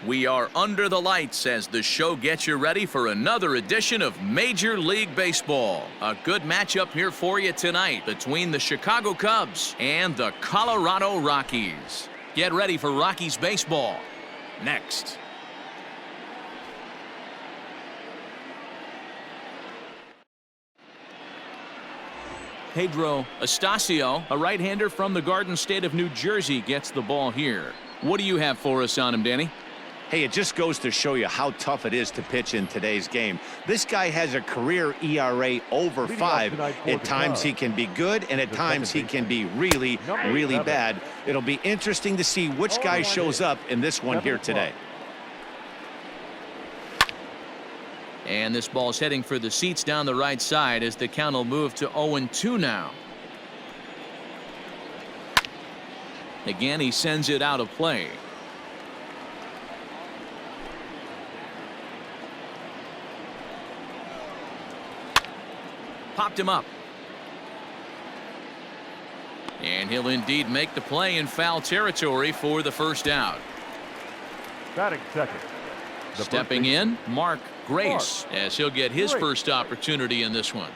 We are under the lights as the show gets you ready for another edition of Major League Baseball. A good matchup here for you tonight between the Chicago Cubs and the Colorado Rockies. Get ready for Rockies baseball next. Pedro Estacio, a right-hander from the Garden State of New Jersey, gets the ball here. What do you have for us on him, Danny? Hey, it just goes to show you how tough it is to pitch in today's game. This guy has a career ERA over 5. At times he can be good, and at times he can be really, really bad. It'll be interesting to see which guy shows up in this one here today. And this ball's heading for the seats down the right side as the count will move to 0-2 now. Again, he sends it out of play. Popped him up. And he'll indeed make the play in foul territory for the first out. Batting second. Stepping in, Mark Grace, as he'll get his first opportunity in this one.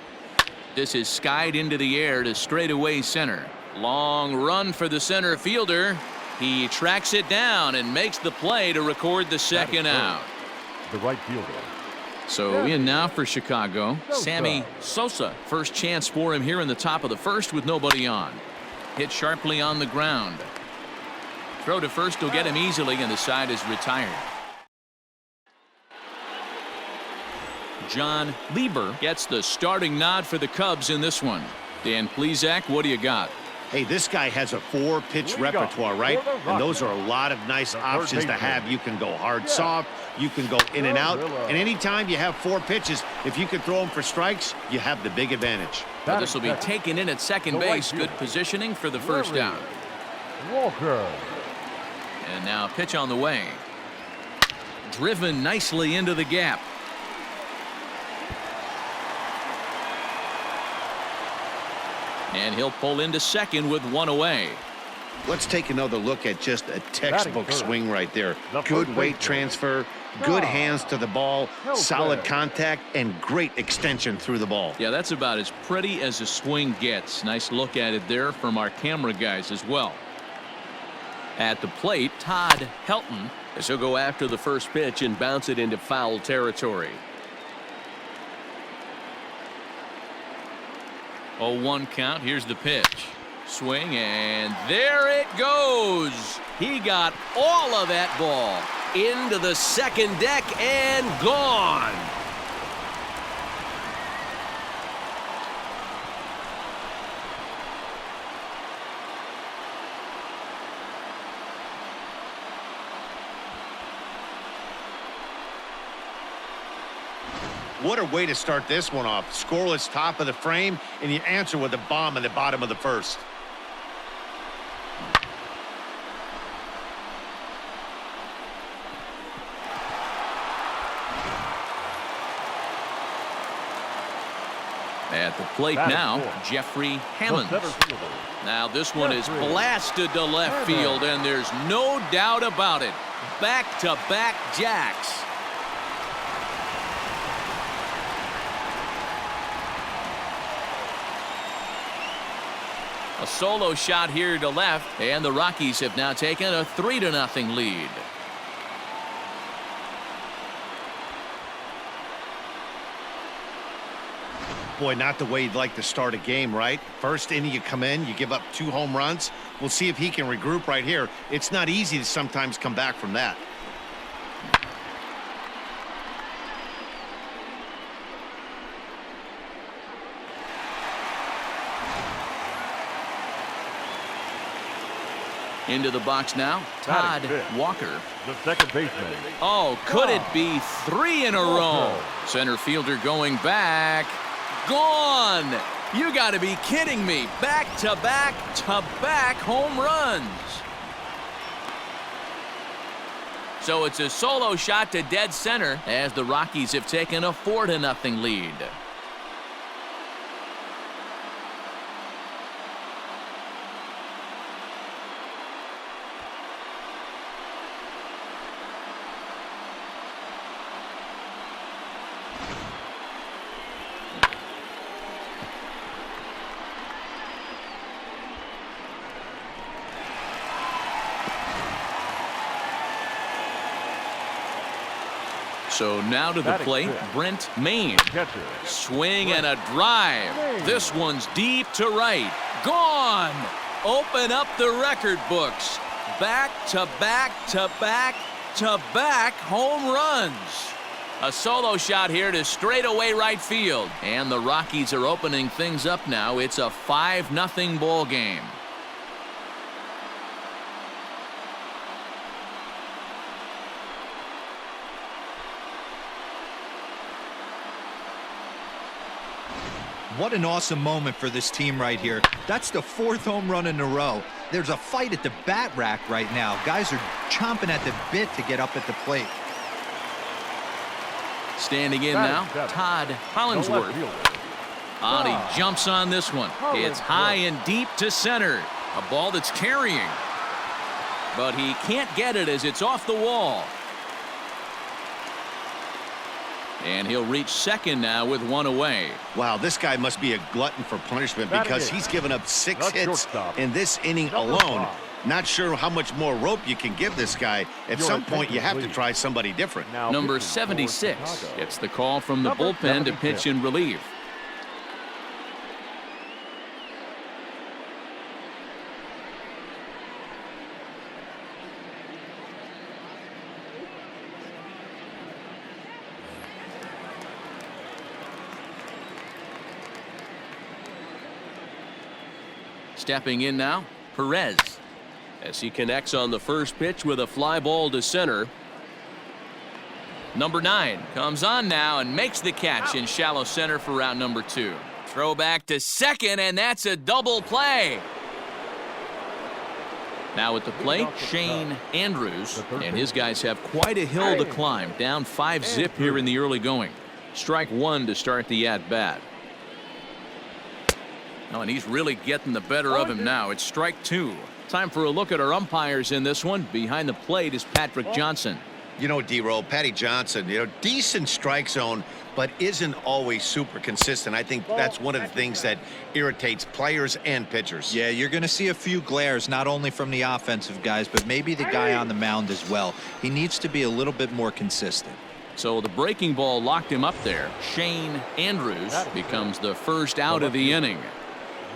This is skied into the air to straightaway center. Long run for the center fielder. He tracks it down and makes the play to record the second out. The right fielder. So in now for Chicago, Sammy Sosa. First chance for him here in the top of the first with nobody on. Hit sharply on the ground. Throw to first will get him easily, and the side is retired. John Lieber gets the starting nod for the Cubs in this one. Dan Plesac, what do you got? Hey, this guy has a 4-pitch repertoire, right? And those are a lot of nice options to have. You can go hard, soft. You can go in and out. And anytime you have 4 pitches, if you can throw them for strikes, you have the big advantage. Well, this will be taken in at second base. Good positioning for the first out. Walker. And now pitch on the way. Driven nicely into the gap. And he'll pull into second with one away. Let's take another look at just a textbook swing right there. Good weight transfer, good hands to the ball, solid contact, and great extension through the ball. Yeah, that's about as pretty as a swing gets. Nice look at it there from our camera guys as well. At the plate, Todd Helton, as he'll go after the first pitch and bounce it into foul territory. 0-1 count. Here's the pitch. Swing, and there it goes. He got all of that ball into the second deck and gone. What a way to start this one off. Scoreless top of the frame, and you answer with a bomb in the bottom of the first. At the plate now, Jeffrey Hammonds. Now this one is blasted to left field, and there's no doubt about it. Back-to-back jacks. A solo shot here to left, and the Rockies have now taken a 3-0 lead. Boy, not the way you'd like to start a game, right? First inning, you come in, you give up 2 home runs. We'll see if he can regroup right here. It's not easy to sometimes come back from that. Into the box now, Todd Walker. The second baseman. Oh, could it be 3 in a row? Center fielder going back. Gone. You got to be kidding me. Back-to-back home runs. So it's a solo shot to dead center as the Rockies have taken a 4-0 lead. So now to the plate, Brent Maine. Catcher. Swing and a drive. This one's deep to right. Gone. Open up the record books. Back to back to back to back home runs. A solo shot here to straightaway right field. And the Rockies are opening things up now. It's a 5-0 ball game. What an awesome moment for this team right here. That's the 4th home run in a row. There's a fight at the bat rack right now. Guys are chomping at the bit to get up at the plate. Standing in now, Todd Hollingsworth. He jumps on this one. It's high and deep to center. A ball that's carrying. But he can't get it as it's off the wall. And he'll reach second now with one away. Wow, this guy must be a glutton for punishment because he's given up 6 hits in this inning alone. Not sure how much more rope you can give this guy. At some point, you have to try somebody different. Number 76 gets the call from the bullpen to pitch in relief. Stepping in now, Perez, as he connects on the first pitch with a fly ball to center. Number 9 comes on now and makes the catch in shallow center for route number 2. Throw back to second, and that's a double play. Now at the plate, Shane Andrews, and his guys have quite a hill to climb, down 5-zip here in the early going. Strike 1 to start the at-bat. Oh, and he's really getting the better of him now. It's strike 2. Time for a look at our umpires in this one. Behind the plate is Patrick Johnson. You know, D-Roll, Patty Johnson, decent strike zone, but isn't always super consistent. I think that's one of the things that irritates players and pitchers. Yeah, you're going to see a few glares, not only from the offensive guys, but maybe the guy on the mound as well. He needs to be a little bit more consistent. So the breaking ball locked him up there. Shane Andrews becomes the first out of the inning.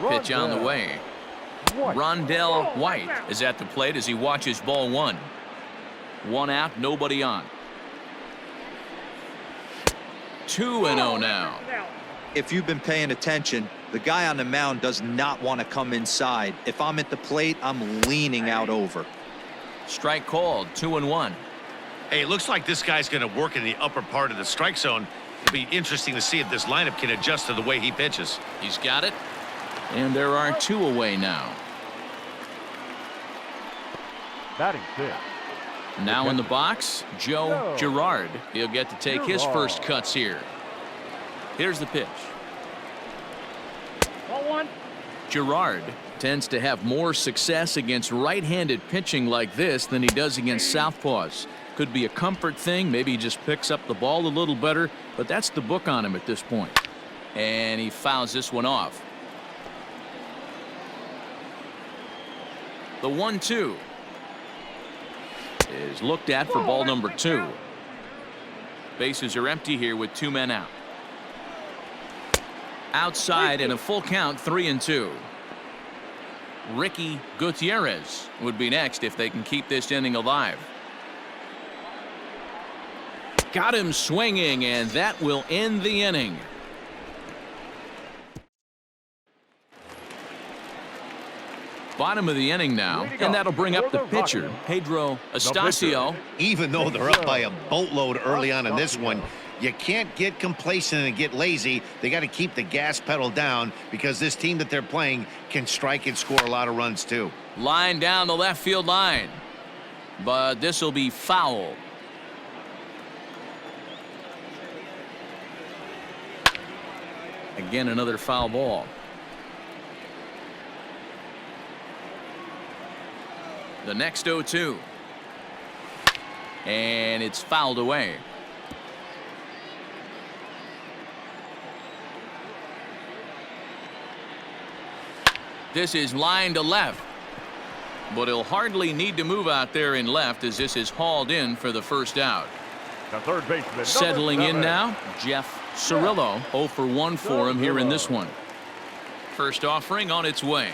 Pitch on the way. Rondell White is at the plate as he watches ball 1. 1 out, nobody on. 2-0 now. If you've been paying attention, the guy on the mound does not want to come inside. If I'm at the plate, I'm leaning out over. Strike called, 2-1. Hey, it looks like this guy's going to work in the upper part of the strike zone. It'll be interesting to see if this lineup can adjust to the way he pitches. He's got it. And there are 2 away now. Batting 6. Now in the box, Joe Girard. He'll get to take his first cuts here. Here's the pitch. Ball 1. Girard tends to have more success against right-handed pitching like this than he does against southpaws. Could be a comfort thing. Maybe he just picks up the ball a little better, but that's the book on him at this point. And he fouls this one off. The 1-2 is looked at for ball number 2. Bases are empty here with 2 men out. Outside in a full count, 3-2. Ricky Gutierrez would be next if they can keep this inning alive. Got him swinging, and that will end the inning. Bottom of the inning now, and that'll bring up the pitcher, Pedro Astacio. Even though they're up by a boatload early on in this one, you can't get complacent and get lazy. They got to keep the gas pedal down because this team that they're playing can strike and score a lot of runs too. Line down the left field line, but this will be foul. Again, another foul ball. The next 0-2. And it's fouled away. This is line to left. But he'll hardly need to move out there in left as this is hauled in for the first out. The third baseman. Settling in #7. now, Jeff Cirillo. 0 for 1 for him here in this one. First offering on its way.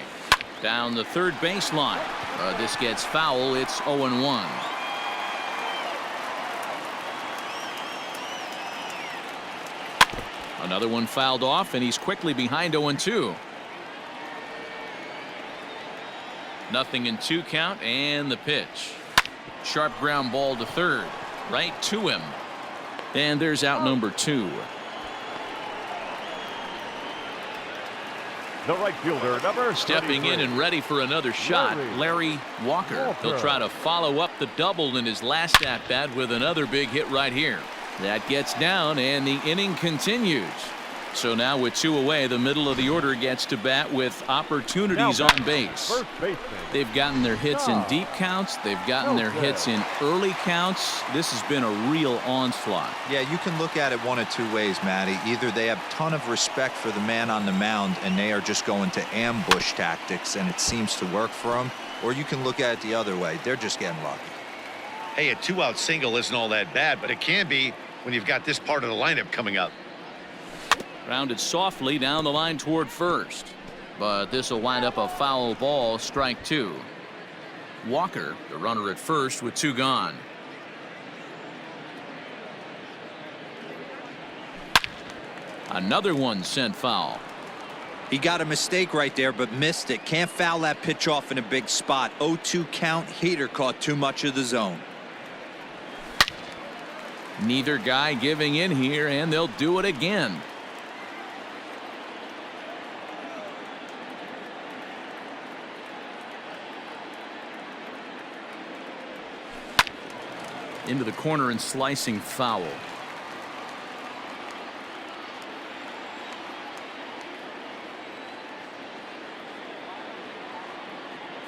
Down the third baseline. This gets foul. It's 0-1. Another one fouled off, and he's quickly behind 0-2. Nothing in 2 count, and the pitch. Sharp ground ball to third. Right to him. And there's out number 2. The right fielder, number Stepping 33. in and ready for another shot, Larry Walker. He'll try to follow up the double in his last at-bat with another big hit right here. That gets down, and the inning continues. So now with 2 away, the middle of the order gets to bat with opportunities on base. First baseman. They've gotten their hits in deep counts. They've gotten their hits in early counts. This has been a real onslaught. Yeah, you can look at it one of 2 ways, Matty. Either they have a ton of respect for the man on the mound and they are just going to ambush tactics and it seems to work for them, or you can look at it the other way. They're just getting lucky. Hey, a 2-out single isn't all that bad, but it can be when you've got this part of the lineup coming up. Rounded softly down the line toward first, but this will wind up a foul ball, strike 2. Walker, the runner at first with 2 gone. Another one sent foul. He got a mistake right there, but missed it. Can't foul that pitch off in a big spot. 0-2 count. Hader caught too much of the zone. Neither guy giving in here, and they'll do it again. Into the corner and slicing foul.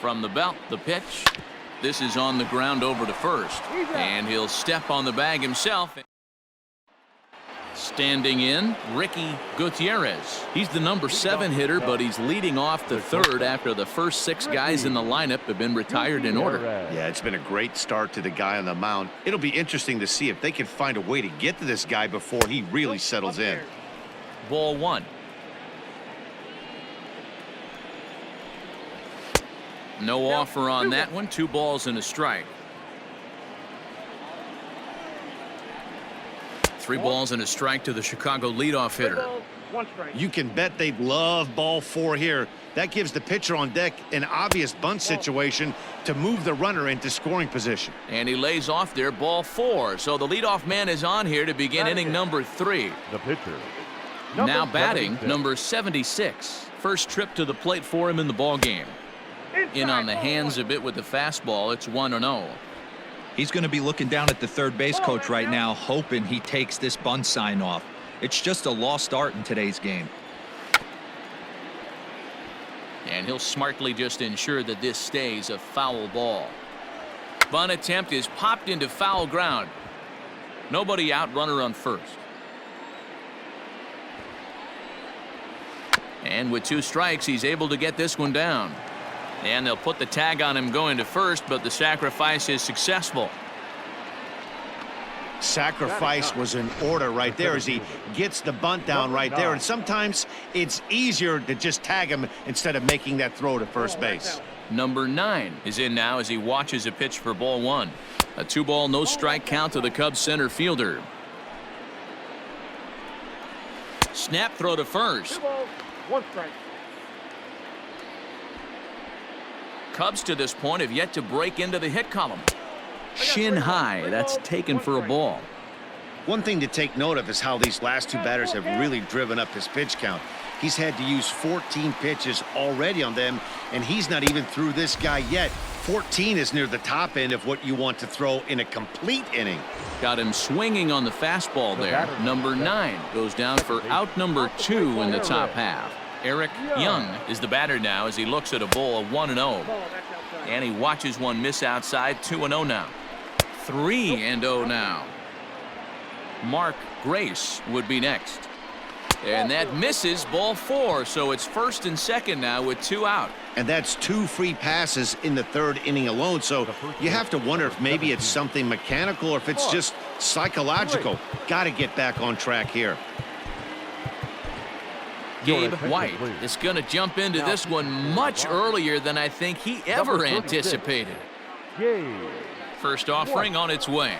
From the belt, the pitch. This is on the ground over to first, and he'll step on the bag himself. Standing in, Ricky Gutierrez. He's the number 7 hitter, but he's leading off the third after the first 6 guys in the lineup have been retired in order. Yeah, it's been a great start to the guy on the mound. It'll be interesting to see if they can find a way to get to this guy before he really settles in. Ball 1. No offer on that one. 2 balls and a strike. 3 balls and a strike to the Chicago leadoff hitter. You can bet they'd love ball 4 here. That gives the pitcher on deck an obvious bunt situation to move the runner into scoring position. And he lays off there, ball 4. So the leadoff man is on here to begin inning number 3. The pitcher. Now batting, 76. number 76. First trip to the plate for him in the ball game. In on the hands a bit with the fastball. It's 1-0. He's going to be looking down at the third base coach right now, hoping he takes this bunt sign off. It's just a lost art in today's game. And he'll smartly just ensure that this stays a foul ball. Bunt attempt is popped into foul ground. Nobody out, runner on first. And with 2 strikes, he's able to get this one down. And they'll put the tag on him going to first, but the sacrifice is successful. Sacrifice was in order right there as he gets the bunt down right there. And sometimes it's easier to just tag him instead of making that throw to first base. Number 9 is in now as he watches a pitch for ball 1. A 2-ball, no strike count to the Cubs center fielder. Snap throw to first. 2 balls, 1 strike. Cubs to this point have yet to break into the hit column. Shin high, that's taken for a ball. One thing to take note of is how these last 2 batters have really driven up his pitch count. He's had to use 14 pitches already on them, and he's not even through this guy yet. 14 is near the top end of what you want to throw in a complete inning. Got him swinging on the fastball there. Number 9 goes down for out number 2 in the top half. Eric Young is the batter now as he looks at a ball of 1-0. And he watches one miss outside. 2-0 now. 3-0 now. Mark Grace would be next. And that misses, ball 4, so it's first and second now with 2 out. And that's 2 free passes in the 3rd inning alone, so you have to wonder if maybe it's something mechanical or if it's just psychological. Got to get back on track here. Gabe White is going to jump into this one much earlier than I think he ever anticipated. First offering on its way.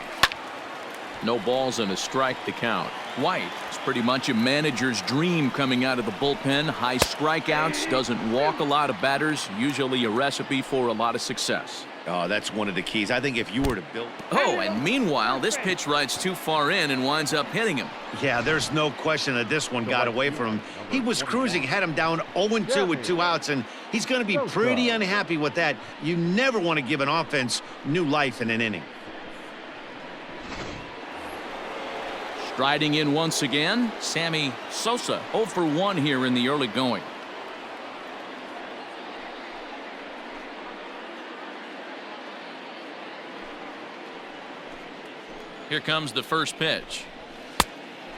No balls and a strike to count. White is pretty much a manager's dream coming out of the bullpen. High strikeouts, doesn't walk a lot of batters, usually a recipe for a lot of success. Oh, that's one of the keys. I think if you were to build... Oh, and meanwhile, this pitch rides too far in and winds up hitting him. Yeah, there's no question that this one got away from him. He was cruising, had him down 0-2 with 2 outs, and he's going to be pretty unhappy with that. You never want to give an offense new life in an inning. Striding in once again, Sammy Sosa, 0 for 1 here in the early going. Here comes the first pitch.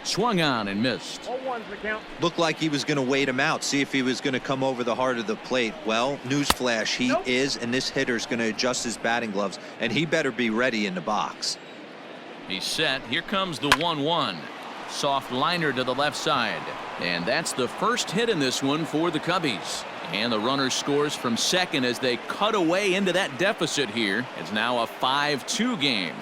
Swung on and missed. 0-1's the count. Looked like he was going to wait him out, see if he was going to come over the heart of the plate. Well, newsflash, he is, and this hitter's going to adjust his batting gloves, and he better be ready in the box. He's set. Here comes the 1-1. Soft liner to the left side. And that's the first hit in this one for the Cubbies. And the runner scores from second as they cut away into that deficit here. It's now a 5-2 game.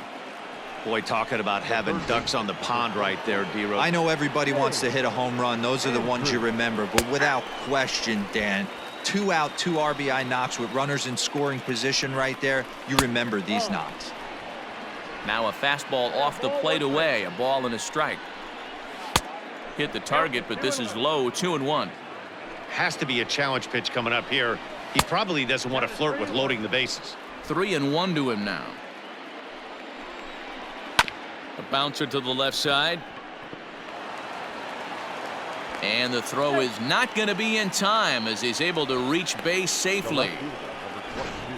Boy, talking about having ducks on the pond right there, D-Rose. I know everybody wants to hit a home run. Those are the ones you remember. But without question, Dan, 2 out, 2 RBI knocks with runners in scoring position right there. You remember these knocks. Now a fastball off the plate away. A ball and a strike. Hit the target, but this is low. 2-1. Has to be a challenge pitch coming up here. He probably doesn't want to flirt with loading the bases. 3-1 to him now. A bouncer to the left side. And the throw is not going to be in time as he's able to reach base safely.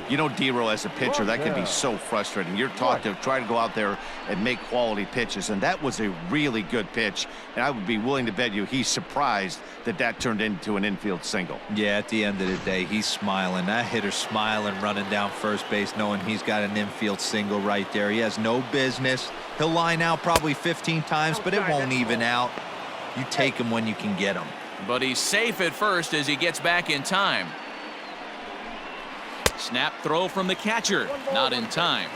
You know, D-Row, as a pitcher, that can be so frustrating. You're taught to try to go out there and make quality pitches, and that was a really good pitch. And I would be willing to bet you he's surprised that that turned into an infield single. Yeah, at the end of the day, he's smiling. That hitter's smiling, running down first base, knowing he's got an infield single right there. He has no business. He'll line out probably 15 times, but it won't even out. You take him when you can get him. But he's safe at first as he gets back in time. Snap throw from the catcher. Not in time.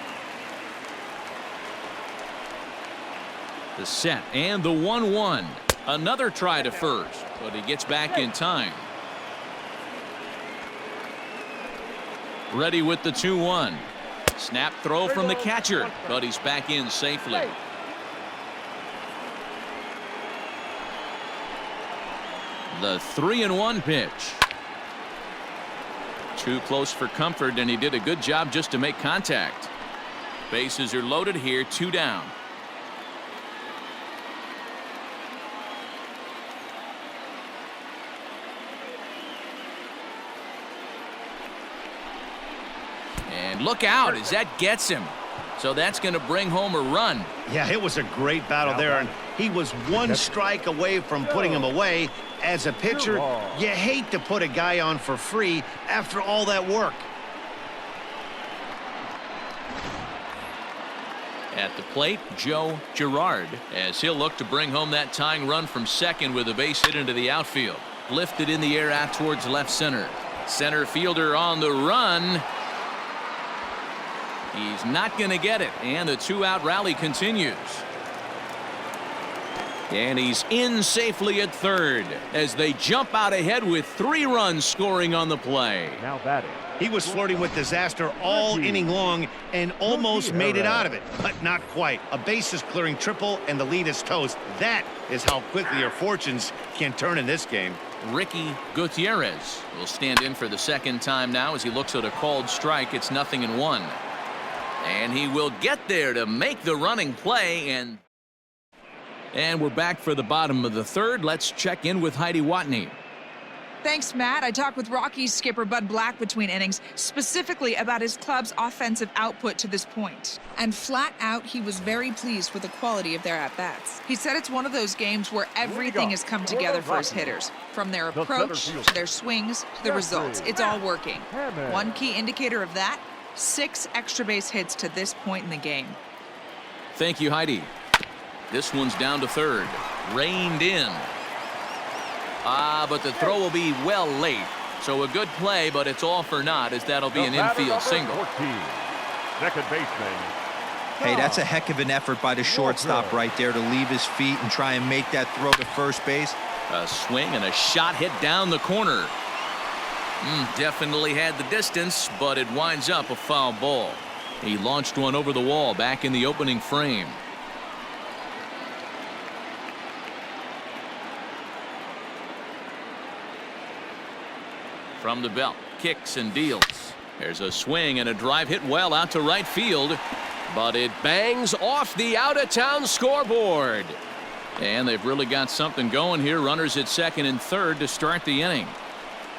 The set and the 1-1. Another try to first, but he gets back in time. Ready with the 2-1. Snap throw from the catcher, but he's back in safely. The 3-1 pitch. Too close for comfort, and he did a good job just to make contact. Bases are loaded here, 2 down. And look out as that gets him. So that's going to bring home a run. Yeah, it was a great battle there, and he was 1 strike away from putting him away. As a pitcher, you hate to put a guy on for free after all that work. At the plate, Joe Girard, as he'll look to bring home that tying run from second with a base hit into the outfield. Lifted in the air out towards left center. Center fielder on the run. He's not going to get it, and the 2-out rally continues. And he's in safely at third as they jump out ahead with 3 runs scoring on the play. Now batting. He was flirting with disaster all inning long and almost made it out of it, but not quite. A bases clearing triple and the lead is toast. That is how quickly your fortunes can turn in this game. Ricky Gutierrez will stand in for the second time now as he looks at a called strike. It's 0-1. And he will get there to make the running play. And we're back for the bottom of the third. Let's check in with Heidi Watney. Thanks, Matt. I talked with Rockies skipper Bud Black between innings, specifically about his club's offensive output to this point. And flat out, he was very pleased with the quality of their at-bats. He said it's one of those games where everything has come together for his hitters. From their approach, to their swings, to the results. It's all working. One key indicator of that, 6 extra base hits to this point in the game. Thank you, Heidi. This one's down to third. Reined in. But the throw will be well late. So a good play, but it's all for naught, as that'll be an infield single. 14, second baseman. Hey, that's a heck of an effort by the shortstop right there to leave his feet and try and make that throw to first base. A swing and a shot hit down the corner. Definitely had the distance, but it winds up a foul ball. He launched one over the wall back in the opening frame. From the belt, kicks and deals. There's a swing and a drive hit well out to right field, but it bangs off the out-of-town scoreboard. And they've really got something going here. Runners at second and third to start the inning.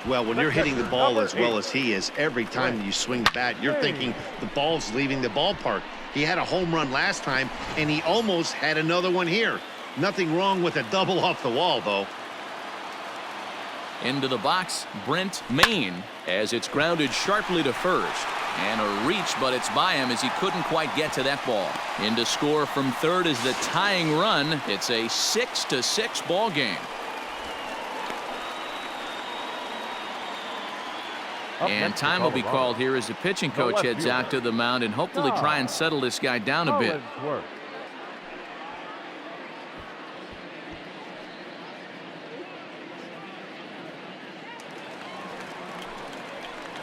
Well, when you're hitting the ball as well as he is, every time you swing the bat, you're thinking the ball's leaving the ballpark. He had a home run last time, and he almost had another one here. Nothing wrong with a double off the wall, though. Into the box, Brent Maine, as it's grounded sharply to first. And a reach, but it's by him as he couldn't quite get to that ball. In to score from third is the tying run. It's a 6-6 ball game. And time will be called here as the pitching coach heads out to the mound and hopefully try and settle this guy down a bit.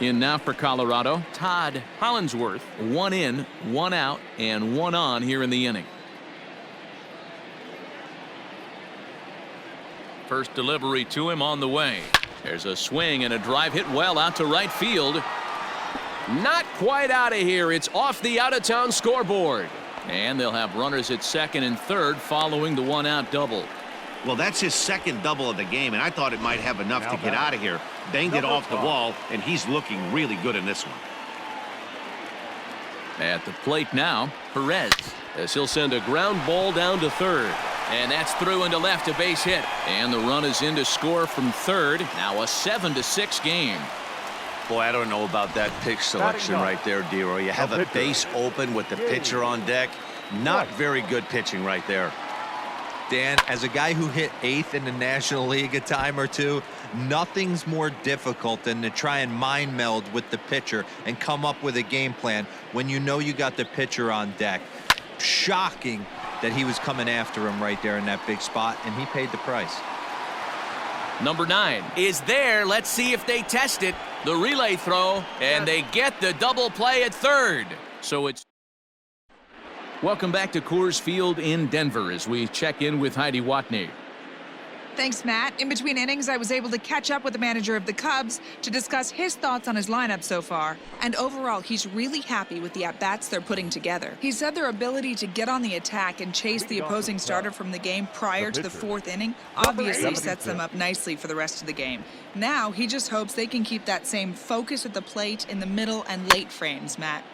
In now for Colorado, Todd Hollinsworth. 1 in, 1 out, and 1 on here in the inning. First delivery to him on the way. There's a swing and a drive hit well out to right field. Not quite out of here. It's off the out-of-town scoreboard. And they'll have runners at second and third following the 1-out double. Well, that's his second double of the game, and I thought it might have enough to get out of here. Banged it off the wall, and he's looking really good in this one. At the plate now, Perez, as he'll send a ground ball down to third. And that's through into left, a base hit. And the run is in to score from third. Now a 7-6 game. Boy, I don't know about that pitch selection right there, Dero. You have a base open with the pitcher on deck. Not very good pitching right there. Dan, as a guy who hit 8th in the National League a time or two, nothing's more difficult than to try and mind meld with the pitcher and come up with a game plan when you know you got the pitcher on deck. Shocking that he was coming after him right there in that big spot, and he paid the price. Number 9 is there. Let's see if they test it. The relay throw, and they get the double play at third. So it's welcome back to Coors Field in Denver as we check in with Heidi Watney. Thanks, Matt. In between innings, I was able to catch up with the manager of the Cubs to discuss his thoughts on his lineup so far. And overall, he's really happy with the at-bats they're putting together. He said their ability to get on the attack and chase the opposing starter from the game prior to the 4th inning obviously sets them up nicely for the rest of the game. Now, he just hopes they can keep that same focus at the plate in the middle and late frames, Matt.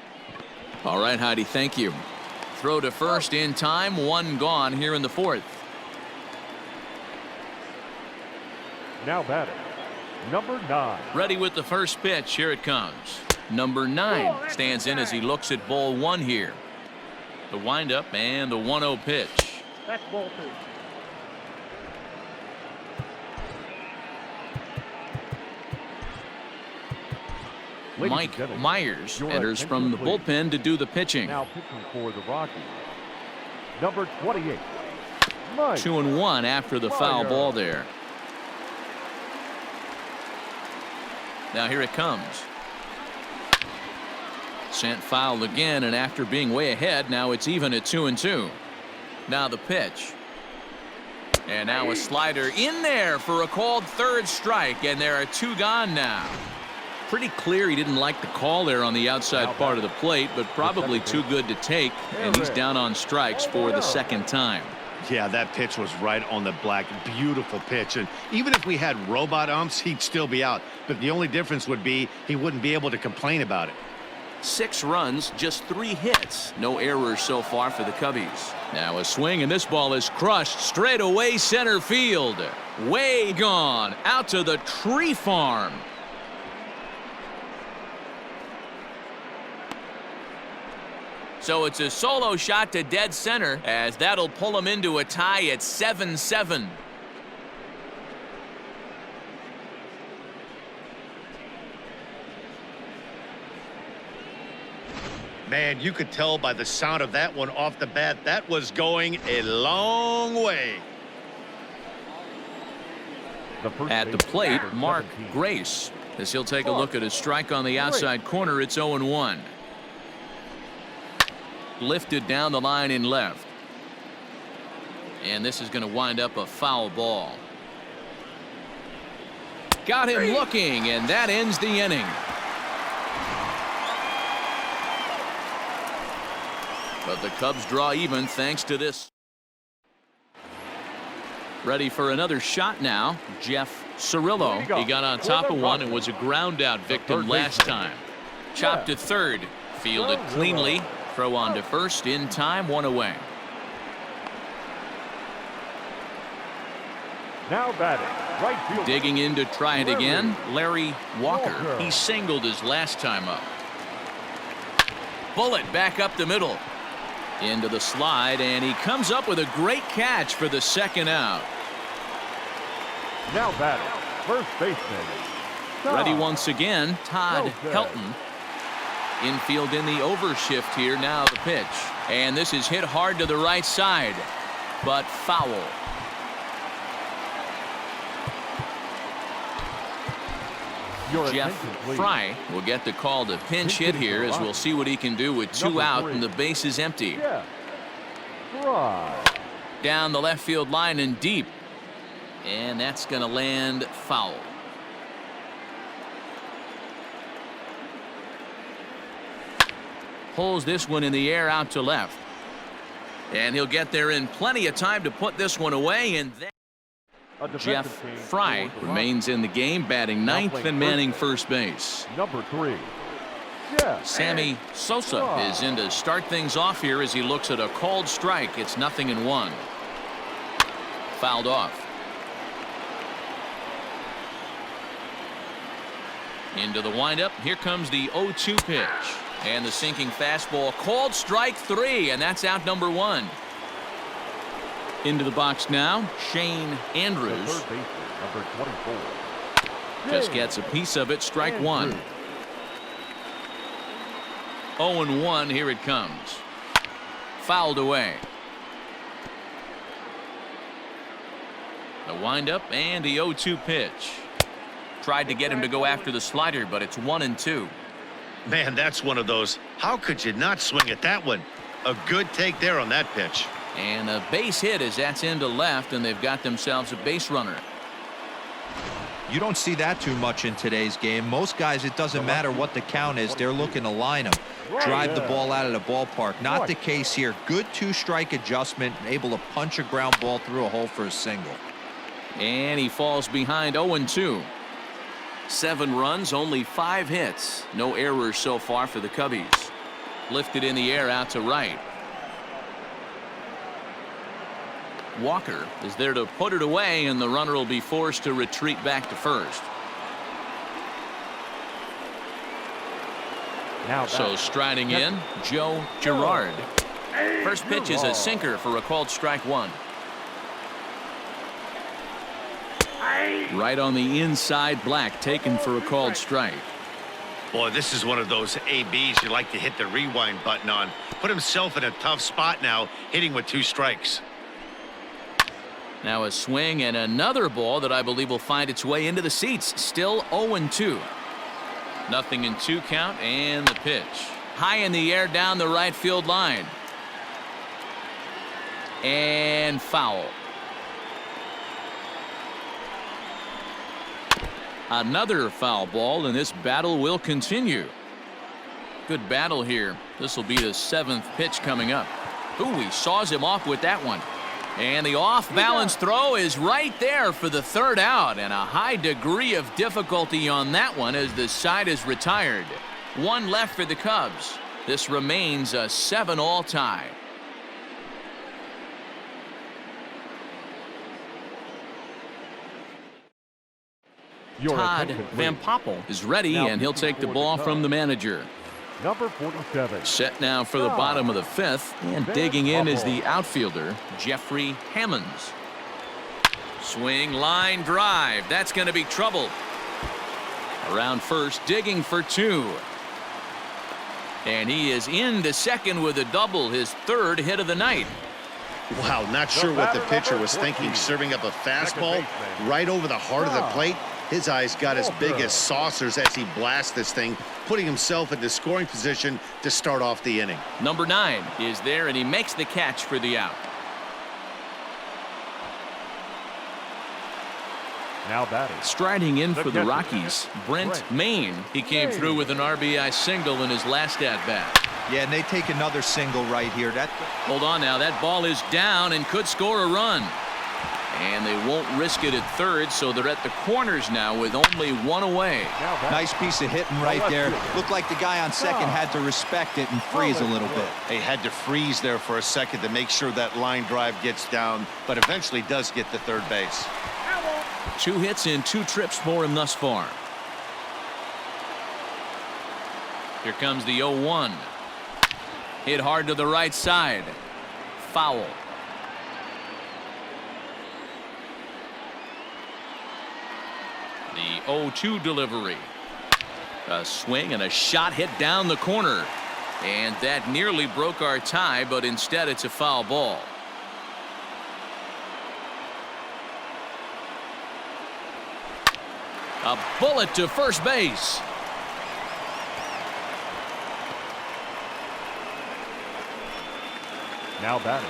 All right, Heidi, thank you. Throw to first in time, 1 gone here in the 4th. Now batting, number 9. Ready with the first pitch. Here it comes. Number 9 stands in as he looks at ball 1 here. The windup and the 1-0 pitch. That's ball 2. Mike Myers enters from the bullpen to do the pitching. Now pitching for the Rockies, number 28. Mike 2-1 after the foul ball there. Now here it comes. Sent foul again, and after being way ahead, now it's even at 2-2. Now the pitch. And now a slider in there for a called third strike, and there are 2 gone now. Pretty clear he didn't like the call there on the outside part of the plate, but probably too good to take, and he's down on strikes for the 2nd time. Yeah, that pitch was right on the black. Beautiful pitch. And even if we had robot umps, he'd still be out. But the only difference would be he wouldn't be able to complain about it. 6 runs, just 3 hits. No errors so far for the Cubbies. Now a swing, and this ball is crushed straight away center field. Way gone out to the tree farm. So it's a solo shot to dead center, as that'll pull him into a tie at 7-7. Man, you could tell by the sound of that one off the bat, that was going a long way. At the plate, Mark Grace, as he'll take a look at a strike on the outside corner. It's 0-1. Lifted down the line in left. And this is going to wind up a foul ball. Got him looking, and that ends the inning. But the Cubs draw even thanks to this. Ready for another shot now. Jeff Cirillo. He got on top of one and was a ground out victim last time. Chopped to third. Fielded cleanly. Throw on to first in time. 1 away. Now batting, right field. Digging in to try it again. Larry Walker. He singled his last time up. Bullet back up the middle. Into the slide, and he comes up with a great catch for the second out. Now batting, first baseman. Ready once again, Todd Helton. Infield in the overshift here. Now the pitch, and this is hit hard to the right side, but foul. Jeff Fry will get the call to pinch hit here, as we'll see what he can do with 2 out and the base is empty. Down the left field line and deep, and that's going to land foul. Pulls this one in the air out to left, and he'll get there in plenty of time to put this one away. And then Jeff Fry remains in the game, batting 9th and manning first base. Number 3. Sammy Sosa is in to start things off here as he looks at a called strike. It's 0-1. Fouled off. Into the windup. Here comes the 0-2 pitch. And the sinking fastball. Called strike 3, and that's out number 1. Into the box now, Shane Andrews. Number 24. Just gets a piece of it. Strike 1. 0-1. Here it comes. Fouled away. The windup and the 0-2 pitch. Tried to get him to go after the slider, but it's 1-2. Man, that's one of those. How could you not swing at that one? A good take there on that pitch. And a base hit as that's into left, and they've got themselves a base runner. You don't see that too much in today's game. Most guys, it doesn't matter what the count is, they're looking to line them, drive the ball out of the ballpark. Not the case here. Good 2-strike adjustment, able to punch a ground ball through a hole for a single. And he falls behind. 0-2. 7 runs, only 5 hits. No errors so far for the Cubbies. Lifted in the air out to right. Walker is there to put it away, and the runner will be forced to retreat back to first. So striding in, Joe Girard. First pitch is a sinker for a called strike 1. Right on the inside, Black taken for a called strike. Boy, this is one of those ABs you like to hit the rewind button on. Put himself in a tough spot now, hitting with 2 strikes. Now a swing and another ball that I believe will find its way into the seats. Still 0-2. 0-2 count, and the pitch. High in the air down the right field line. And foul. Another foul ball, and this battle will continue. Good battle here. This will be the 7th pitch coming up. Ooh, he saws him off with that one. And the off-balance throw is right there for the third out, and a high degree of difficulty on that one as the side is retired. One left for the Cubs. This remains a 7-all tie. Todd Van Poppel is ready, and he'll take the ball from the manager. Number 47. Set now for the bottom of the fifth, and digging in is the outfielder, Jeffrey Hammonds. Swing, line drive. That's going to be trouble. Around first, digging for two. And he is into second with a double, his third hit of the night. Wow, not sure what the pitcher was thinking, serving up a fastball right over the heart of the plate. His eyes got as big as saucers as he blasts this thing, putting himself in the scoring position to start off the inning. Number 9 is there, and he makes the catch for the out. Now batting. Striding in for the Rockies, Brent Maine. He came through with an RBI single in his last at-bat. Yeah, and they take another single right here. Hold on now. That ball is down and could score a run. And they won't risk it at third, so they're at the corners now with only one away. Nice piece of hitting right there. Looked like the guy on second had to respect it and freeze a little bit. They had to freeze there for a second to make sure that line drive gets down, but eventually does get to third base. 2 hits and 2 trips for him thus far. Here comes the 0-1. Hit hard to the right side. Foul. The 0-2 delivery. A swing and a shot hit down the corner. And that nearly broke our tie, but instead it's a foul ball. A bullet to first base. Now batting.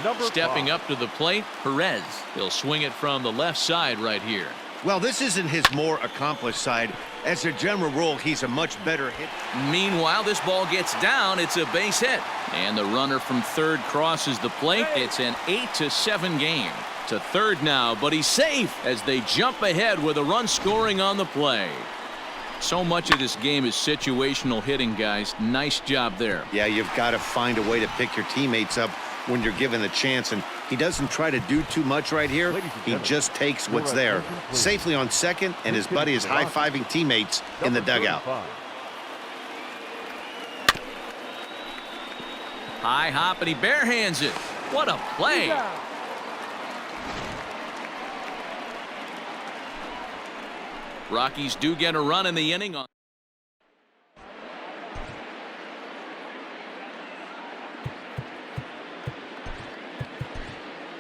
Number Stepping 5. up to the plate, Perez. He'll swing it from the left side right here. Well, this isn't his more accomplished side. As a general rule, he's a much better hit. Meanwhile, this ball gets down. It's a base hit. And the runner from third crosses the plate. It's an 8-7 game. To third now, but he's safe as they jump ahead with a run scoring on the play. So much of this game is situational hitting, guys. Nice job there. Yeah, you've got to find a way to pick your teammates up when you're given the chance, and he doesn't try to do too much right here. He just takes what's there. Safely on second, and his buddy is high-fiving teammates in the dugout. High hop, and he barehands it. What a play. Rockies do get a run in the inning on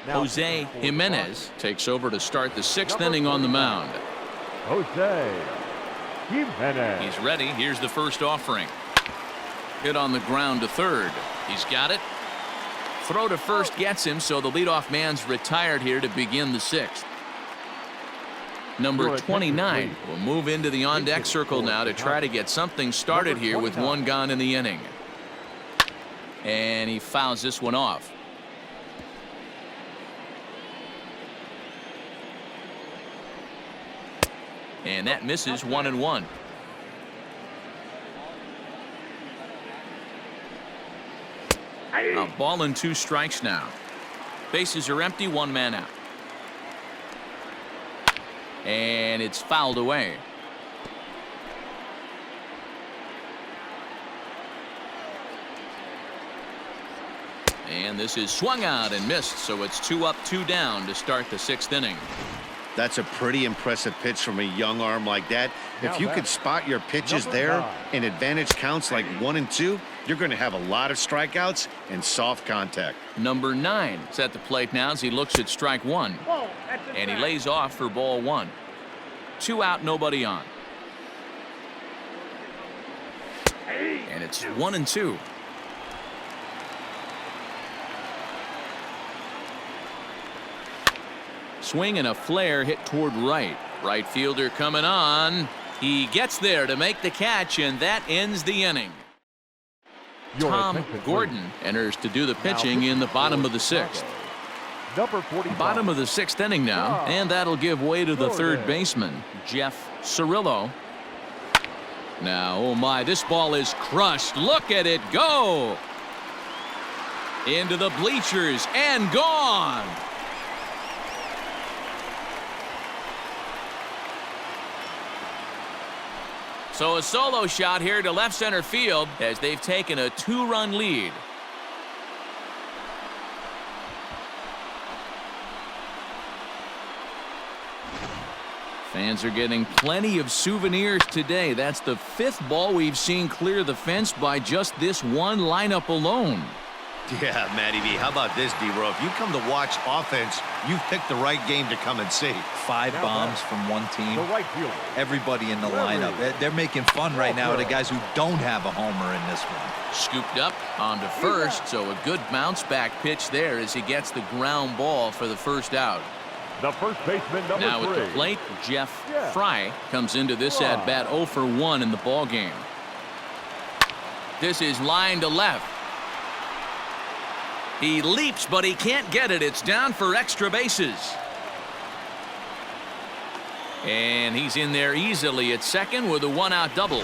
Jose Jimenez takes over to start the 6th inning on the mound. Jose Jimenez. He's ready. Here's the first offering. Hit on the ground to third. He's got it. Throw to first gets him, so the leadoff man's retired here to begin the 6th. Number 29 will move into the on-deck circle now to try to get something started here with 1 gone in the inning. And he fouls this one off. And that misses 1-1. A ball and 2 strikes now. Bases are empty, 1 man out. And it's fouled away. And this is swung out and missed, so it's 2 up, 2 down to start the 6th inning. That's a pretty impressive pitch from a young arm like that. If you could spot your pitches there in advantage counts like 1 and 2, you're going to have a lot of strikeouts and soft contact. Number 9 is at the plate now as he looks at strike 1. And he lays off for ball 1. 2 out, nobody on. And it's 1 and 2. Swing and a flare hit toward right. Right fielder coming on. He gets there to make the catch, and that ends the inning. Tom Gordon enters to do the pitching in the bottom of the 6th. Number 45. Bottom of the 6th inning now, and that'll give way to the third baseman, Jeff Cirillo. Now, oh my, this ball is crushed. Look at it go. Into the bleachers and gone. So a solo shot here to left center field as they've taken a 2-run lead. Fans are getting plenty of souvenirs today. That's the 5th ball we've seen clear the fence by just this one lineup alone. Yeah, Matty V, how about this, D-Row? If you come to watch offense, you've picked the right game to come and see. 5 bombs from one team. The right fielder. Everybody in the lineup. They're making fun right now of the guys who don't have a homer in this one. Scooped up onto first, so a good bounce back pitch there as he gets the ground ball for the first out. The first baseman, number 3. Now at the plate, Jeff Fry comes into this at bat 0 for 1 in the ball game. This is line to left. He leaps, but he can't get it. It's down for extra bases. And he's in there easily at second with a 1-out double.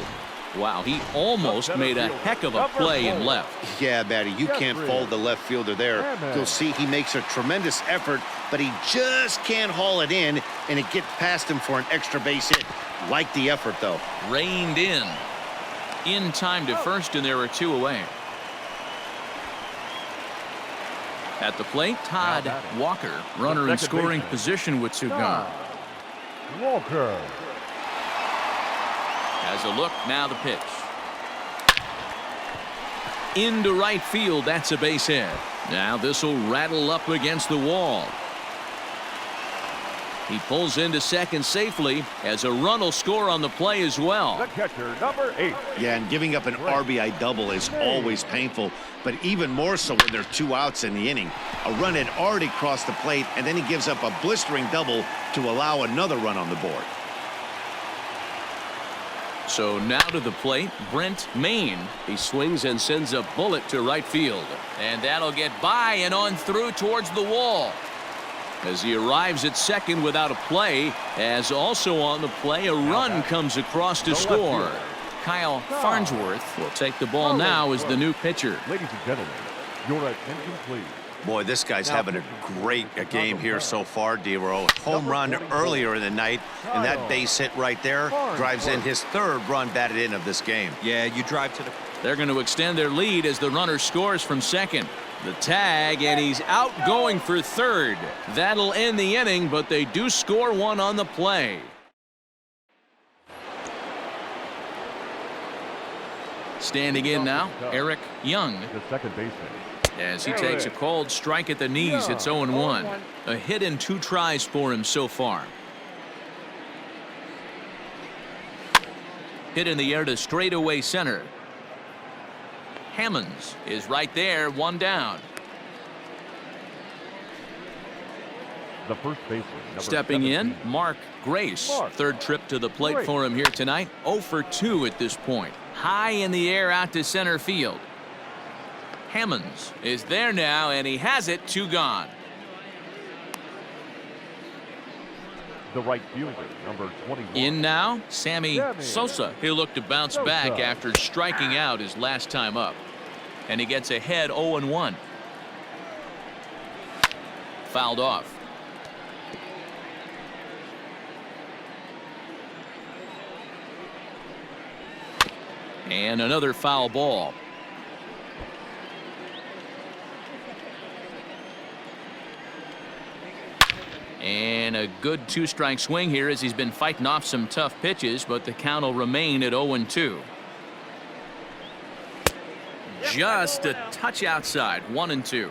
Wow, he almost made a heck of a play in left. Yeah, Matty, you can't fault the left fielder there. You'll see he makes a tremendous effort, but he just can't haul it in, and it gets past him for an extra base hit. Like the effort, though. Reined in. In time to first, and there are 2 away. At the plate, Todd Walker, runner in scoring position with 2 gone. Walker. Has a look, now the pitch. Into right field, that's a base hit. Now this will rattle up against the wall. He pulls into second safely as a run will score on the play as well. The catcher, number 8. Yeah, and giving up an RBI double is always painful, but even more so when there are 2 outs in the inning. A run had already crossed the plate, and then he gives up a blistering double to allow another run on the board. So now to the plate, Brent Maine. He swings and sends a bullet to right field. And that'll get by and on through towards the wall. As he arrives at second without a play, as also on the play, a run comes across to score. Kyle Farnsworth will take the ball now as the new pitcher. Ladies and gentlemen, your attention please. Boy, this guy's having a great game here so far, D-Row. Home run earlier in the night, and that base hit right there drives in his 3rd run batted in of this game. Yeah, you drive to the... They're going to extend their lead as the runner scores from second. The tag, and he's out going for 3rd. That'll end the inning, but they do score 1 on the play. Standing in now, Eric Young. The second baseman. As he takes a cold strike at the knees, it's 0-1. A hit in 2 tries for him so far. Hit in the air to straightaway center. Hammonds is right there, 1 down. The first baseman. Stepping in, Mark Grace. 3rd trip to the plate for him here tonight. 0 for 2 at this point. High in the air out to center field. Hammonds is there now, and he has it, 2 gone. The right fielder, number 21. In now, Sammy Sosa. He'll look to bounce back after striking out his last time up. And he gets ahead 0-1. Fouled off. And another foul ball. And a good 2-strike swing here as he's been fighting off some tough pitches, but the count will remain at 0-2. Just a touch outside, 1-2.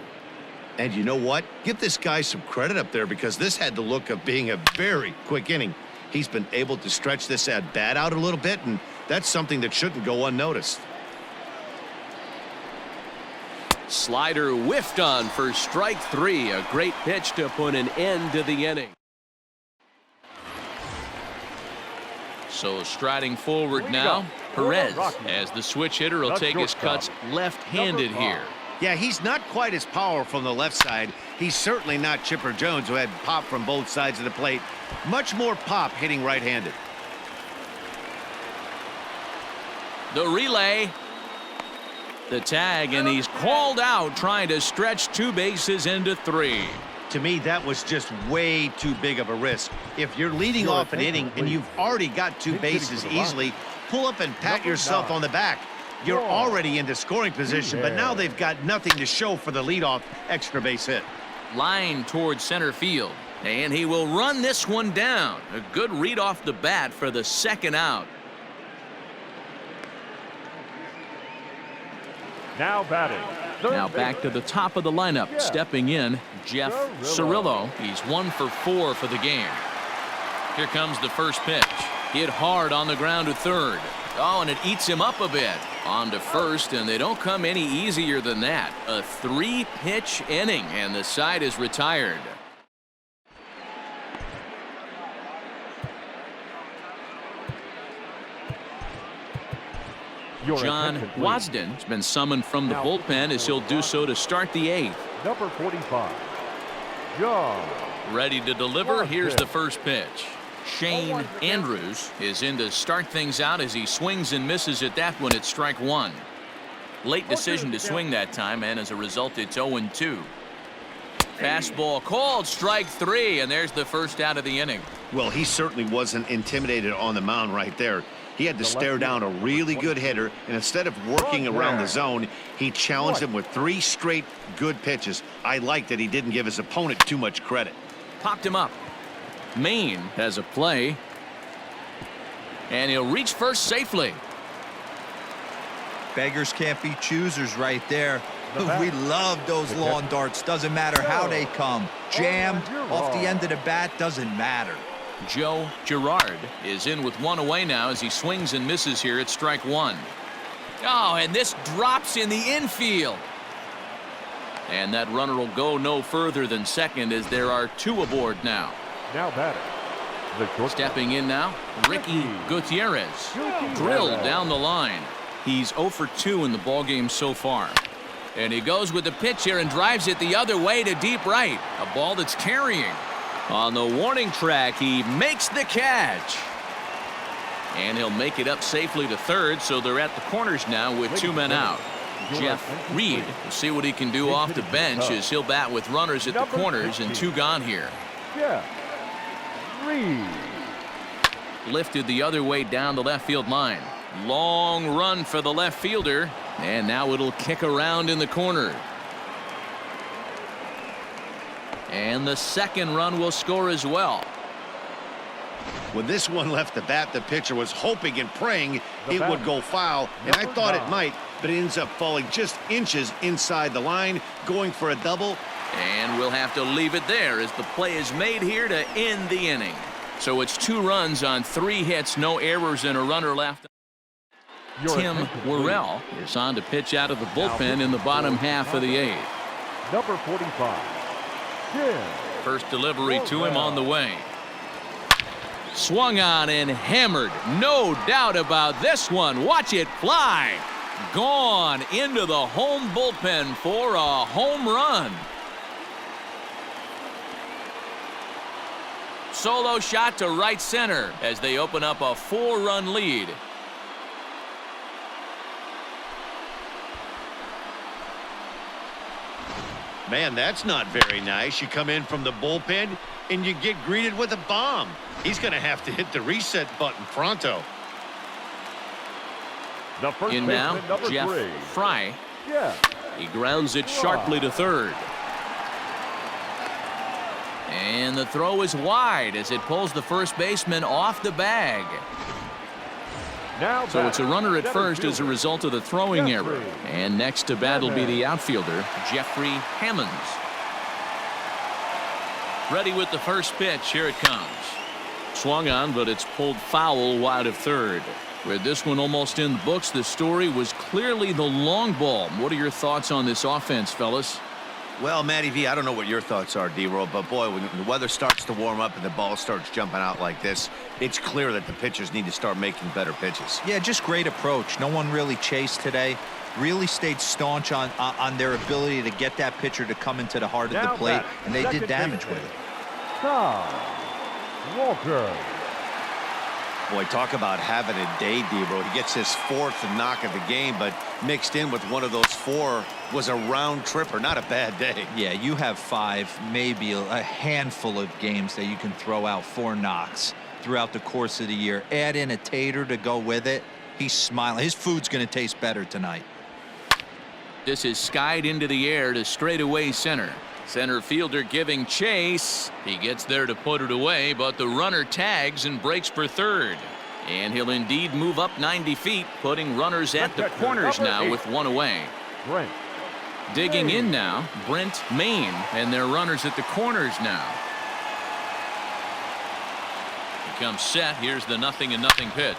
And you know what? Give this guy some credit up there, because this had the look of being a very quick inning. He's been able to stretch this at bat out a little bit, and that's something that shouldn't go unnoticed. Slider whiffed on for strike 3. A great pitch to put an end to the inning. So striding forward now, Perez, as the switch hitter will take his cuts left-handed here. Yeah, he's not quite as powerful on the left side. He's certainly not Chipper Jones, who had pop from both sides of the plate. Much more pop hitting right-handed. The relay. The tag, and he's called out trying to stretch 2 bases into 3. To me, that was just way too big of a risk. If you're leading off an inning and you've already got 2 bases easily, pull up and pat yourself on the back. You're already into scoring position, but now they've got nothing to show for the leadoff extra base hit. Line towards center field, and he will run this one down. A good read off the bat for the 2nd out. Now batting. Now back to the top of the lineup. Stepping in, Jeff Cirillo. He's 1 for 4 for the game. Here comes the first pitch. Hit hard on the ground to third. Oh, and it eats him up a bit. On to first, and they don't come any easier than that. A 3-pitch inning, and the side is retired. John Wasden has been summoned from the bullpen as he'll do so to start the 8th. Number 45, John. Ready to deliver. Here's the first pitch. Shane Andrews is in to start things out as he swings and misses at that one at strike 1. Late decision to swing that time, and as a result, it's 0-2. Fastball called, strike 3, and there's the first out of the inning. Well, he certainly wasn't intimidated on the mound right there. He had to stare down a really good hitter, and instead of working around the zone, he challenged him with 3 straight good pitches. I like that he didn't give his opponent too much credit. Popped him up. Maine has a play, and he'll reach first safely. Beggars can't be choosers right there. We love those lawn darts. Doesn't matter how they come. Jammed off the end of the bat, doesn't matter. Joe Girard is in with 1 away now as he swings and misses here at strike 1. Oh, and this drops in the infield. And that runner will go no further than second as there are 2 aboard now. Now batting. Stepping in now, Ricky Gutierrez. Drilled down the line. He's 0 for 2 in the ballgame so far. And he goes with the pitch here and drives it the other way to deep right. A ball that's carrying. On the warning track, he makes the catch. And he'll make it up safely to third, so they're at the corners now with 2 men out. Jeff Reed will see what he can do off the bench as he'll bat with runners at the corners and 2 gone here. Jeff Reed. Lifted the other way down the left field line. Long run for the left fielder, and now it'll kick around in the corner. And the second run will score as well. When this one left the bat, the pitcher was hoping and praying it would go foul, and I thought it might, but it ends up falling just inches inside the line, going for a double. And we'll have to leave it there as the play is made here to end the inning. So it's 2 runs on 3 hits, no errors, and a runner left. Tim Worrell is on to pitch out of the bullpen in the bottom half of the 8th. Number 45, Tim. First delivery to him on the way. Swung on and hammered. No doubt about this one. Watch it fly. Gone into the home bullpen for a home run. Solo shot to right center as they open up a 4-run lead. Man, that's not very nice. You come in from the bullpen and you get greeted with a bomb. He's going to have to hit the reset button pronto. The first in now, Jeff Fry. He grounds it sharply to third. And the throw is wide as it pulls the first baseman off the bag. So it's a runner at first as a result of the throwing error. And next to bat will be the outfielder, Jeffrey Hammonds. Ready with the first pitch. Here it comes. Swung on, but it's pulled foul wide of third. With this one almost in the books, the story was clearly the long ball. What are your thoughts on this offense, fellas? Well, Matty V, I don't know what your thoughts are, D-Roll, but boy, when the weather starts to warm up and the ball starts jumping out like this, it's clear that the pitchers need to start making better pitches. Yeah, just great approach. No one really chased today. really stayed staunch on their ability to get that pitcher to come into the heart of the plate, and they did damage with it. Walker. Boy, talk about having a day, Debo. He gets his 4th knock of the game, but mixed in with one of those 4 was a round tripper. Not a bad day. Yeah, you have 5, maybe a handful of games that you can throw out 4 knocks throughout the course of the year. Add in a tater to go with it. He's smiling. His food's going to taste better tonight. This is skied into the air to straightaway center. Center fielder giving chase. He gets there to put it away, but the runner tags and breaks for third. And he'll indeed move up 90 feet, putting runners at the corners now with 1 away. Brent. Digging in now, Brent Main, and their runners at the corners now. He comes set. Here's the 0-0 pitch.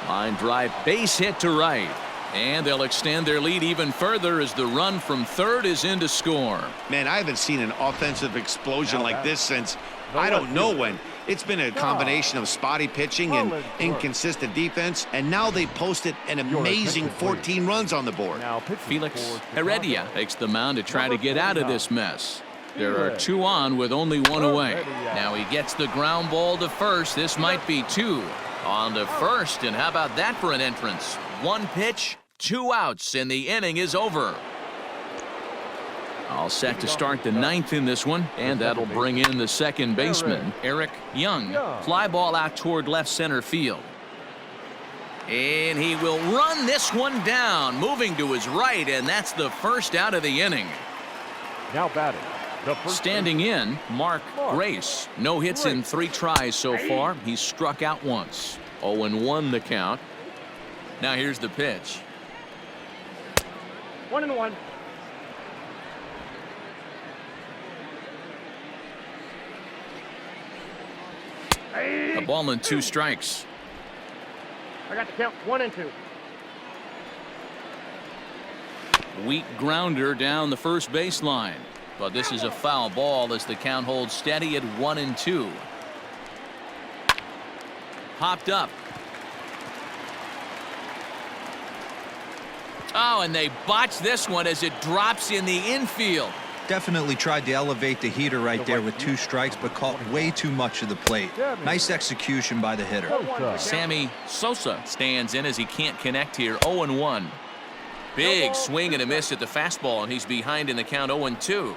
Line drive, base hit to right. And they'll extend their lead even further as the run from third is in to score. Man, I haven't seen an offensive explosion like this since I don't know when. It's been a combination of spotty pitching and inconsistent defense, and now they posted an amazing 14 runs on the board. Felix Heredia takes the mound to try to get out of this mess. There are 2 on with only 1 away. Now he gets the ground ball to first. This might be 2 on to first, and how about that for an entrance? 1 pitch, 2 outs, and the inning is over. All set to start the 9th in this one, and that'll bring in the second baseman, Eric Young. Fly ball out toward left center field. And he will run this one down, moving to his right, and that's the first out of the inning. Now batting. Standing in, Mark Grace. No hits in 3 tries so far. He's struck out once. 0-1 the count. Now here's the pitch. 1-1. A ball and 2 strikes. I got the count. 1-2. Weak grounder down the first baseline. But this is a foul ball as the count holds steady at 1-2. Popped up. Oh, and they botch this one as it drops in the infield. Definitely tried to elevate the heater right there with 2 strikes, but caught way too much of the plate. Nice execution by the hitter. Sammy Sosa stands in as he can't connect here. 0-1. Big swing and a miss at the fastball, and he's behind in the count 0-2.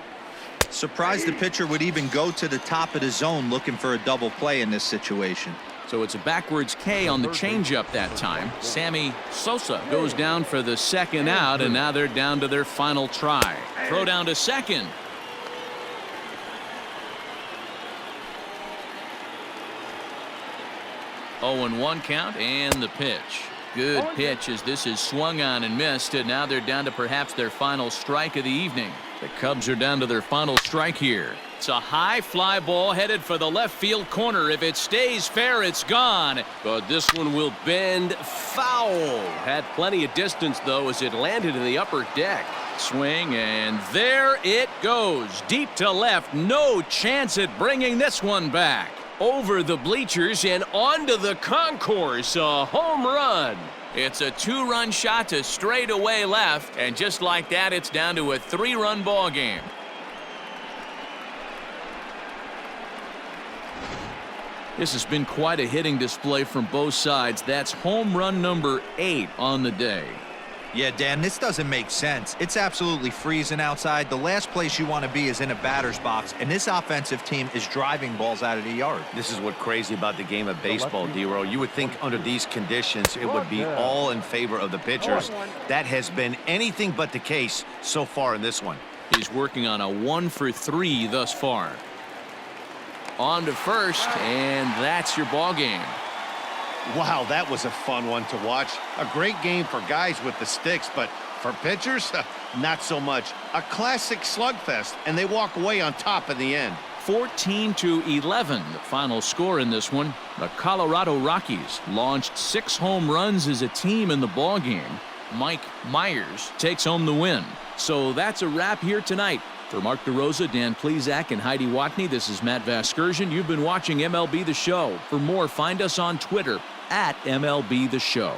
Surprised the pitcher would even go to the top of the zone looking for a double play in this situation. So it's a backwards K on the changeup that time. Sammy Sosa goes down for the second out, and now they're down to their final try. Throw down to second. Oh, and 1 count, and the pitch. Good pitch as this is swung on and missed, and now they're down to perhaps their final strike of the evening. The Cubs are down to their final strike here. It's a high fly ball headed for the left field corner. If it stays fair, it's gone. But this one will bend foul. Had plenty of distance, though, as it landed in the upper deck. Swing, and there it goes. Deep to left. No chance at bringing this one back. Over the bleachers and onto the concourse. A home run. It's a 2-run shot to straightaway left, and just like that, it's down to a 3-run ball game. This has been quite a hitting display from both sides. That's home run number 8 on the day. Yeah, Dan, this doesn't make sense. It's absolutely freezing outside. The last place you want to be is in a batter's box, and this offensive team is driving balls out of the yard. This is what's crazy about the game of baseball, D-Row. You would think under these conditions it would be all in favor of the pitchers. That has been anything but the case so far in this one. He's working on a 1-for-3 thus far. On to first, and that's your ball game. Wow, that was a fun one to watch. A great game for guys with the sticks, but for pitchers, not so much. A classic slugfest, and they walk away on top in the end. 14-11, the final score in this one. The Colorado Rockies launched 6 home runs as a team in the ballgame. Mike Myers takes home the win. So that's a wrap here tonight. For Mark DeRosa, Dan Plesac, and Heidi Watney, this is Matt Vasgersian. You've been watching MLB The Show. For more, find us on Twitter @MLB The Show.